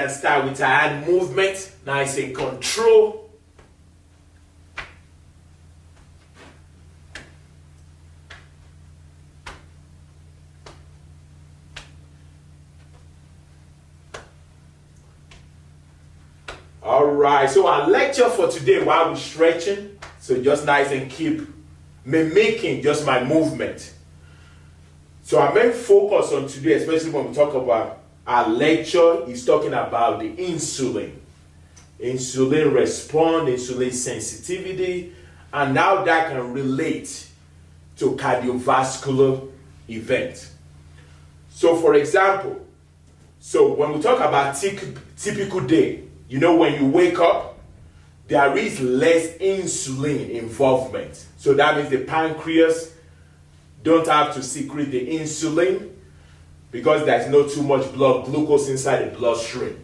and start with our hand movement. Nice and control. All right, so our lecture for today while we're stretching, so just nice and keep mimicking just my movement. So our main focus on today, especially when we talk about our lecture, is talking about the insulin. Insulin response, insulin sensitivity, and how that can relate to cardiovascular events. So for example, so when we talk about typical day, you know, when you wake up, there is less insulin involvement. So that means the pancreas don't have to secrete the insulin because there's not too much blood glucose inside the bloodstream.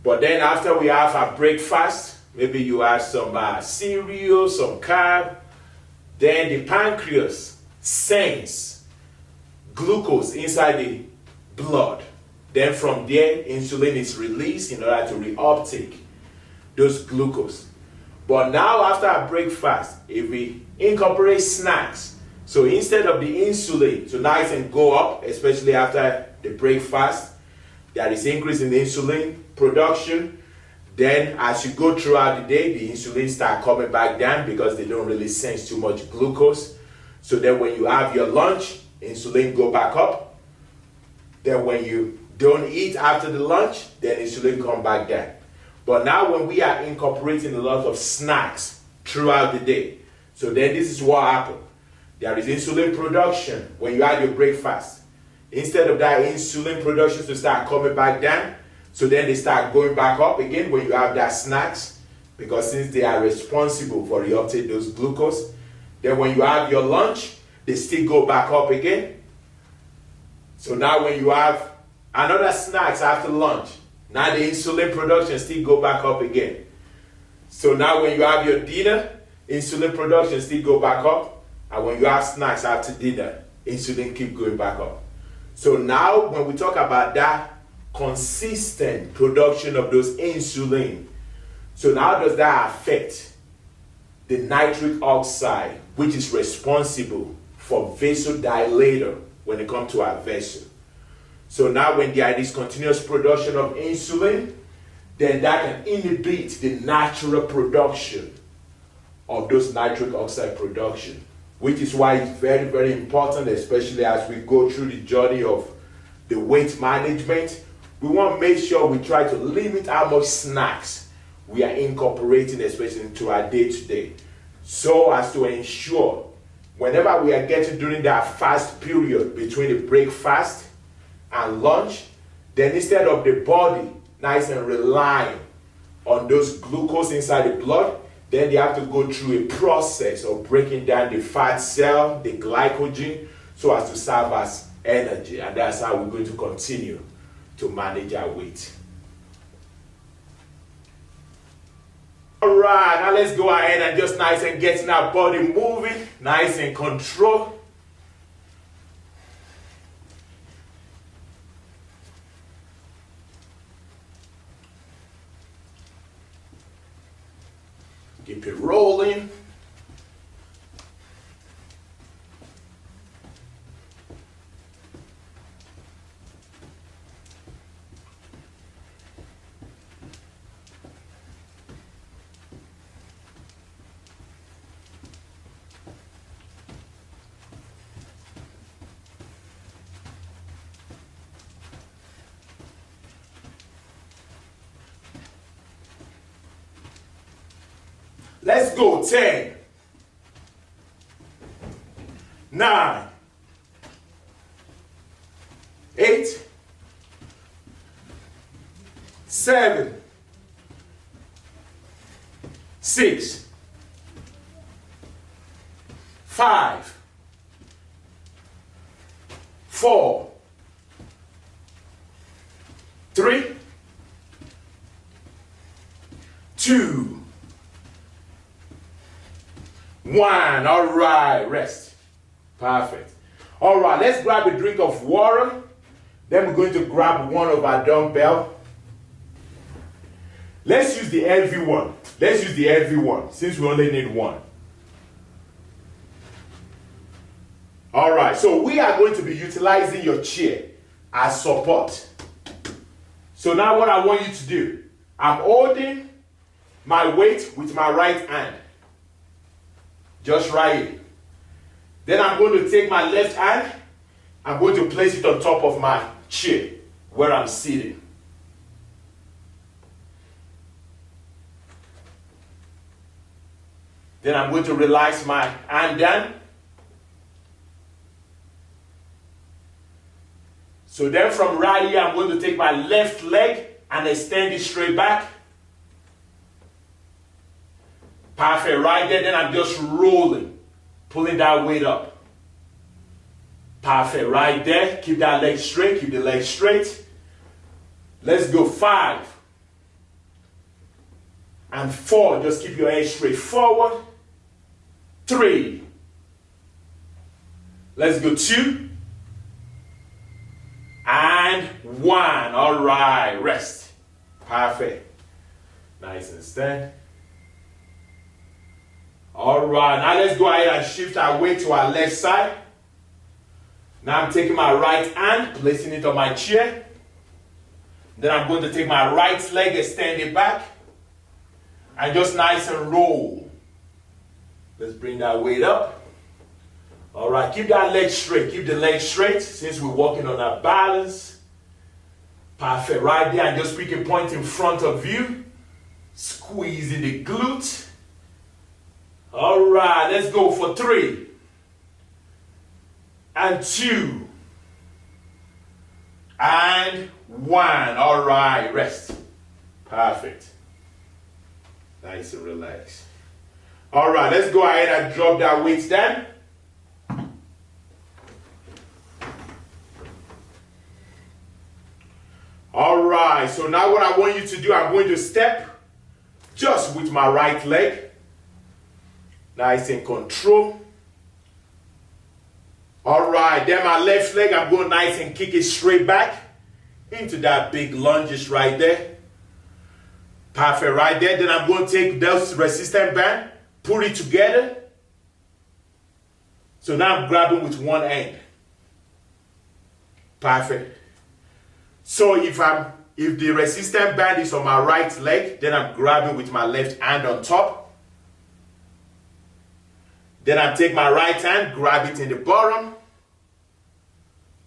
But then after we have our breakfast, maybe you have some cereal, some carb, then the pancreas sends glucose inside the blood. Then from there, insulin is released in order to reuptake those glucose. But now after our breakfast, if we incorporate snacks, so instead of the insulin to nice and go up, especially after the breakfast, there is increase in insulin production. Then as you go throughout the day, the insulin start coming back down because they don't really sense too much glucose. So then when you have your lunch, insulin go back up. Then when you don't eat after the lunch, then insulin come back down. But now when we are incorporating a lot of snacks throughout the day, so then this is what happens. There is insulin production when you have your breakfast. Instead of that insulin production to start coming back down, so then they start going back up again when you have that snacks, because since they are responsible for the uptake of those glucose, then when you have your lunch, they still go back up again. So now when you have another snacks after lunch, now the insulin production still go back up again. So now when you have your dinner, insulin production still go back up. And when you have snacks after dinner, insulin keep going back up. So now when we talk about that consistent production of those insulin, so now does that affect the nitric oxide, which is responsible for vasodilator when it comes to our vessel. So now when there is continuous production of insulin, then that can inhibit the natural production of those nitric oxide production, which is why it's very, very important, especially as we go through the journey of the weight management. We want to make sure we try to limit how much snacks we are incorporating, especially into our day-to-day, so as to ensure whenever we are getting during that fast period between the breakfast and lunch, then instead of the body nice and relying on those glucose inside the blood, then they have to go through a process of breaking down the fat cell, the glycogen, so as to serve as energy. And that's how we're going to continue to manage our weight. All right, now let's go ahead and just nice and getting our body moving, nice and control. Keep it rolling. Let's go. 10, 9, 8, 7, 6, 5, 4, 3, 2, 1. All right, rest. Perfect. All right, let's grab a drink of water. Then we're going to grab one of our dumbbell. Let's use the heavy one. Let's use the heavy one since we only need one. All right, so we are going to be utilizing your chair as support. So now what I want you to do, I'm holding my weight with my right hand. Just right here. Then I'm going to take my left hand, I'm going to place it on top of my chair where I'm sitting. Then I'm going to relax my hand down. So then from right here, I'm going to take my left leg and extend it straight back. Perfect, right there. Then I'm just rolling, pulling that weight up. Perfect, right there. Keep that leg straight, keep the leg straight. Let's go 5 and 4. Just keep your head straight forward. 3. Let's go 2 and 1. All right, rest. Perfect. Nice and stand. All right, now let's go ahead and shift our weight to our left side. Now I'm taking my right hand, placing it on my chair. Then I'm going to take my right leg, extend it back, and just nice and roll. Let's bring that weight up. All right, keep that leg straight. Keep the leg straight since we're working on our balance. Perfect, right there. And just pick a point in front of you. Squeezing the glute. All right, let's go for 3 and 2 and 1. All right, rest. Perfect. Nice and relaxed. All right, let's go ahead and drop that weight down. All right, so now what I want you to do, I'm going to step just with my right leg. Nice and control. All right, then my left leg, I'm going nice and kick it straight back into that big lunges right there. Perfect, right there. Then I'm going to take those resistance band, put it together. So now I'm grabbing with one hand. Perfect. So if the resistance band is on my right leg, then I'm grabbing with my left hand on top. Then I take my right hand, grab it in the bottom,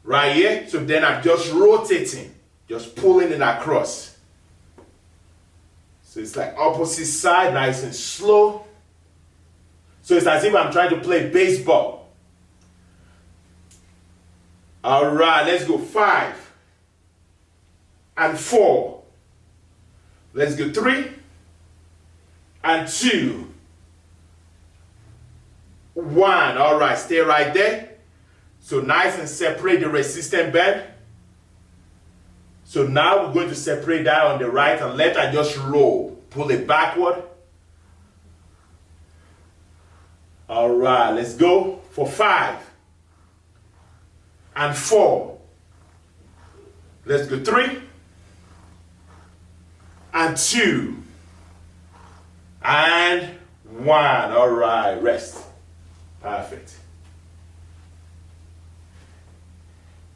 right here. So then I'm just rotating, just pulling it across. So it's like opposite side, nice and slow. So it's as if I'm trying to play baseball. All right, let's go 5 and 4. Let's go 3 and 2. 1. All right, stay right there. So nice and separate the resistance band. So now we're going to separate that on the right and left and just roll. Pull it backward. All right, let's go for 5 and 4. Let's go 3 and 2 and 1. All right, rest. Perfect.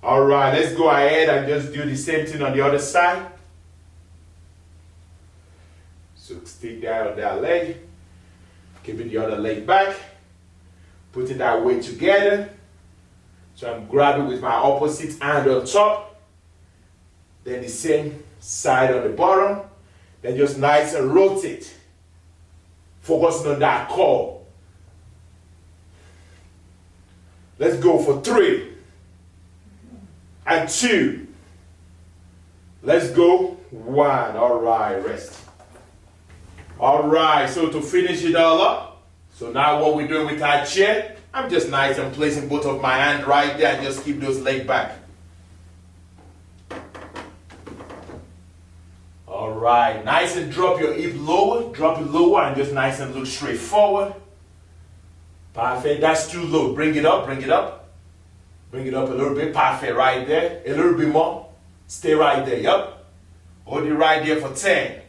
All right, let's go ahead and just do the same thing on the other side. So stick that on that leg. Keeping the other leg back. Putting that weight together. So I'm grabbing with my opposite hand on top. Then the same side on the bottom. Then just nice and rotate. Focusing on that core. Let's go for 3 and 2. Let's go 1. All right, rest. All right, so to finish it all up, so now what we're doing with our chair, I'm just nice and placing both of my hands right there and just keep those legs back. All right, nice and drop your hip lower, drop it lower and just nice and look straight forward. Perfect, that's too low. Bring it up, bring it up. Bring it up a little bit. Perfect, right there. A little bit more. Stay right there, yup. Hold it right there for 10,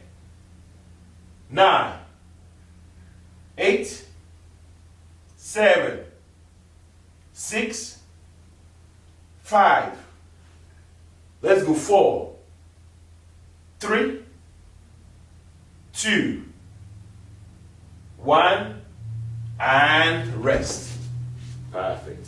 9, 8, 7, 6, 5. Let's go 4, 3, 2, 1, and rest. Perfect.